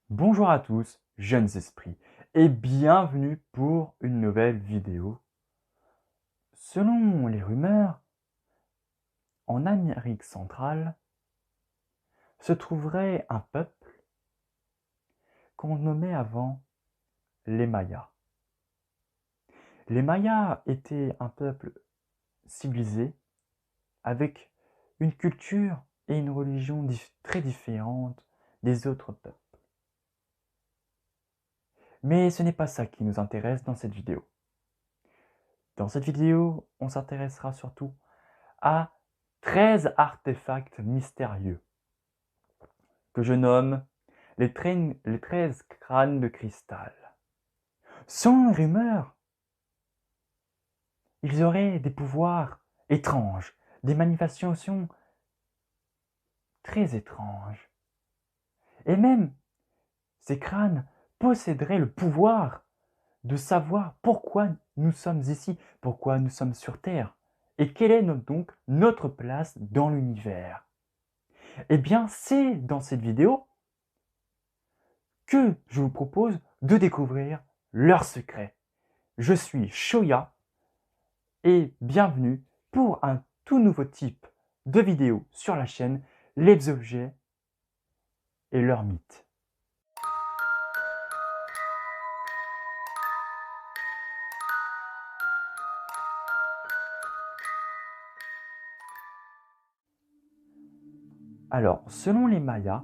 Bonjour à tous, jeunes esprits, et bienvenue pour une nouvelle vidéo. Selon les rumeurs, en Amérique centrale se trouverait un peuple qu'on nommait avant les Mayas. Les Mayas étaient un peuple civilisé avec une culture et une religion très différentes des autres peuples. Mais ce n'est pas ça qui nous intéresse dans cette vidéo. Dans cette vidéo, on s'intéressera surtout à 13 artefacts mystérieux que je nomme les 13 crânes de cristal. Selon les rumeurs, ils auraient des pouvoirs étranges, des manifestations très étranges. Et même, ces crânes posséderaient le pouvoir de savoir pourquoi nous sommes ici, pourquoi nous sommes sur Terre, et quelle est donc notre place dans l'univers. Eh bien, c'est dans cette vidéo que je vous propose de découvrir leurs secrets. Je suis Shoya et bienvenue pour un tout nouveau type de vidéo sur la chaîne Les objets et leurs mythes. Alors, selon les Mayas,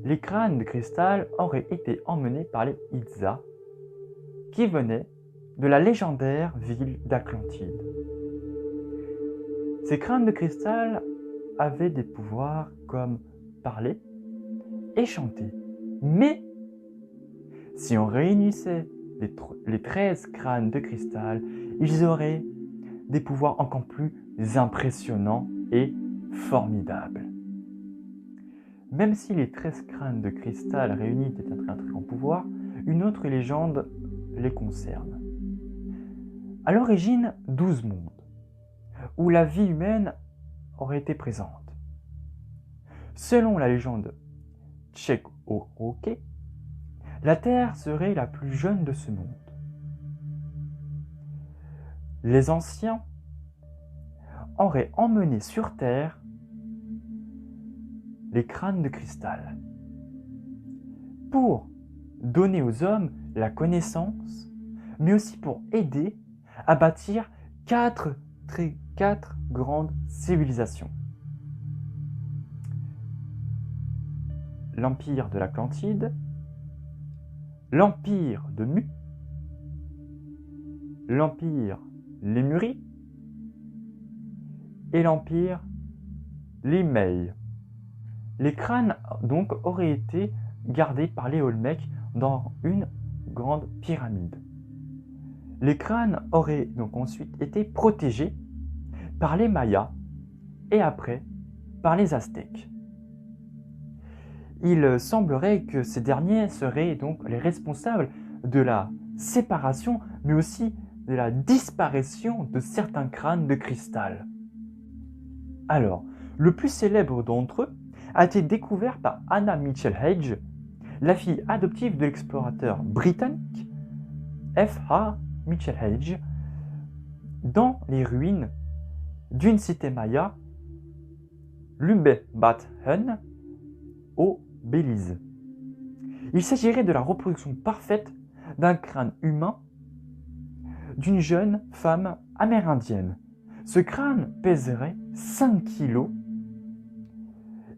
les crânes de cristal auraient été emmenés par les Itzas qui venaient de la légendaire ville d'Atlantide. Ces crânes de cristal avaient des pouvoirs comme parler et chanter. Mais si on réunissait les 13 crânes de cristal, ils auraient des pouvoirs encore plus impressionnants et formidables. Même si les 13 crânes de cristal réunis étaient un très grand pouvoir, une autre légende les concerne. À l'origine, 12 mondes, où la vie humaine aurait été présente. Selon la légende Tchèque-Oroké, la Terre serait la plus jeune de ce monde. Les anciens auraient emmené sur Terre les crânes de cristal pour donner aux hommes la connaissance, mais aussi pour aider à bâtir quatre grandes civilisations. L'empire de l'Atlantide, l'empire de Mu, l'empire Lémurie et l'empire Limei. Les crânes donc auraient été gardés par les Olmecs dans une grande pyramide. Les crânes auraient donc ensuite été protégés par les Mayas et après par les Aztèques. Il semblerait que ces derniers seraient donc les responsables de la séparation, mais aussi de la disparition de certains crânes de cristal. Alors, le plus célèbre d'entre eux a été découvert par Anna Mitchell Hage, la fille adoptive de l'explorateur britannique F.A. Mitchell Hage, dans les ruines d'une cité maya, Lumbebathen, au Belize. Il s'agirait de la reproduction parfaite d'un crâne humain d'une jeune femme amérindienne. Ce crâne pèserait 5 kg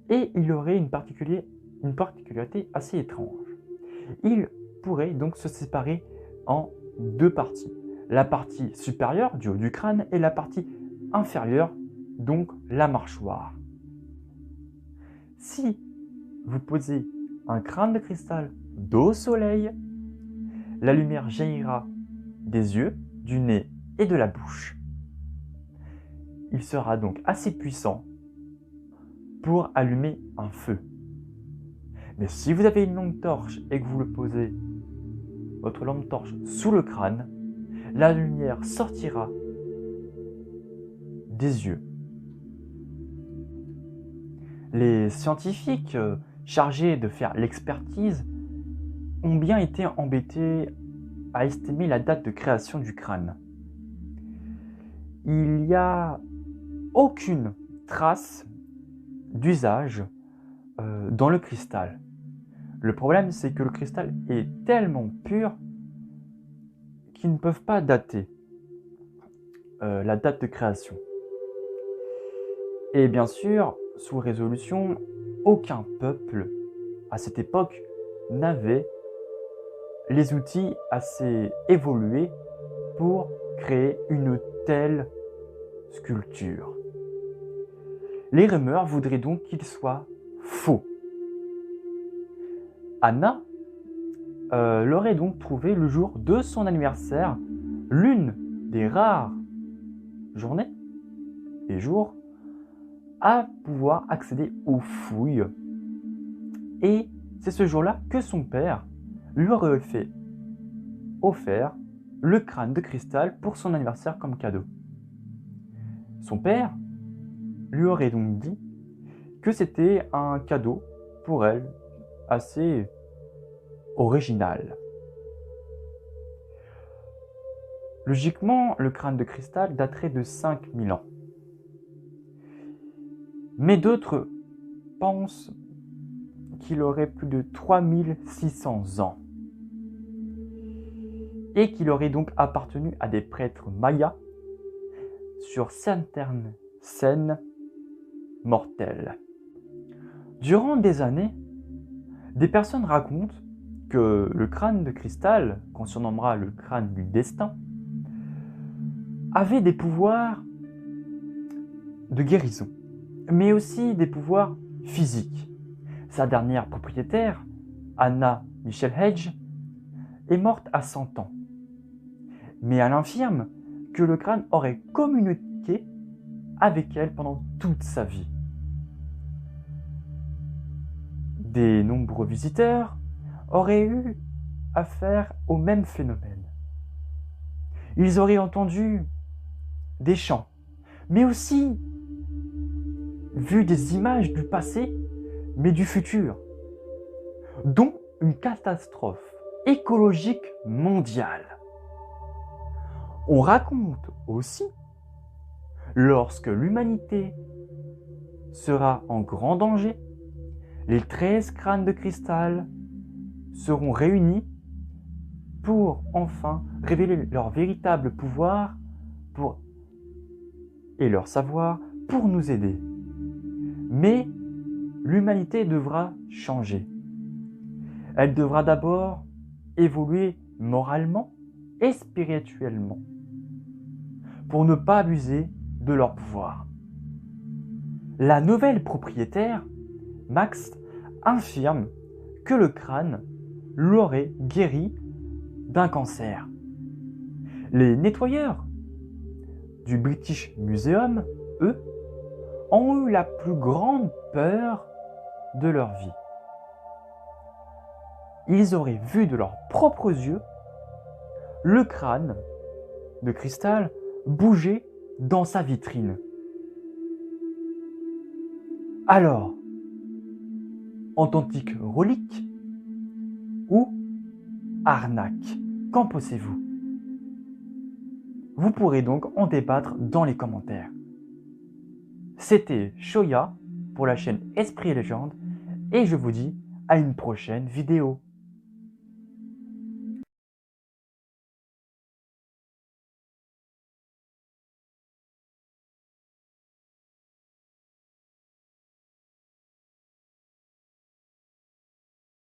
et il aurait une particularité assez étrange. Il pourrait donc se séparer en deux parties. La partie supérieure du haut du crâne et la partie inférieure, donc la mâchoire. Si vous posez un crâne de cristal dos au soleil, la lumière jaillira des yeux, du nez et de la bouche. Il sera donc assez puissant pour allumer un feu. Mais si vous avez une lampe torche et que vous le posez, votre lampe torche sous le crâne, la lumière sortira des yeux. Les scientifiques chargés de faire l'expertise ont bien été embêtés à estimer la date de création du crâne. Il n'y a aucune trace d'usage dans le cristal. Le problème, c'est que le cristal est tellement pur qu'ils ne peuvent pas dater la date de création. Et bien sûr, sous résolution, aucun peuple à cette époque n'avait les outils assez évolués pour créer une telle sculpture. Les rumeurs voudraient donc qu'il soit faux. Anna l'aurait donc trouvé le jour de son anniversaire, l'une des rares journées et jours à pouvoir accéder aux fouilles. Et c'est ce jour-là que son père lui aurait offert le crâne de cristal pour son anniversaire comme cadeau. Son père lui aurait donc dit que c'était un cadeau pour elle assez original. Logiquement, le crâne de cristal daterait de 5000 ans. Mais d'autres pensent qu'il aurait plus de 3600 ans et qu'il aurait donc appartenu à des prêtres mayas sur certaines scènes mortelles. Durant des années, des personnes racontent que le crâne de cristal, qu'on surnommera le crâne du destin, avait des pouvoirs de guérison, mais aussi des pouvoirs physiques. Sa dernière propriétaire, Anna Michelle Hedge, est morte à 100 ans. Mais elle affirme que le crâne aurait communiqué avec elle pendant toute sa vie. Des nombreux visiteurs auraient eu affaire au même phénomène. Ils auraient entendu des chants, mais aussi vu des images du passé, mais du futur, dont une catastrophe écologique mondiale. On raconte aussi, lorsque l'humanité sera en grand danger, les 13 crânes de cristal seront réunis pour enfin révéler leur véritable pouvoir et leur savoir pour nous aider. Mais l'humanité devra changer. Elle devra d'abord évoluer moralement et spirituellement pour ne pas abuser de leur pouvoir. La nouvelle propriétaire, Max, affirme que le crâne l'aurait guéri d'un cancer. Les nettoyeurs du British Museum, eux, ont eu la plus grande peur de leur vie. Ils auraient vu de leurs propres yeux le crâne de cristal bouger dans sa vitrine. Alors, authentique relique ou arnaque, qu'en pensez-vous? Vous pourrez donc en débattre dans les commentaires. C'était Shoya pour la chaîne Esprit et Légende et je vous dis à une prochaine vidéo.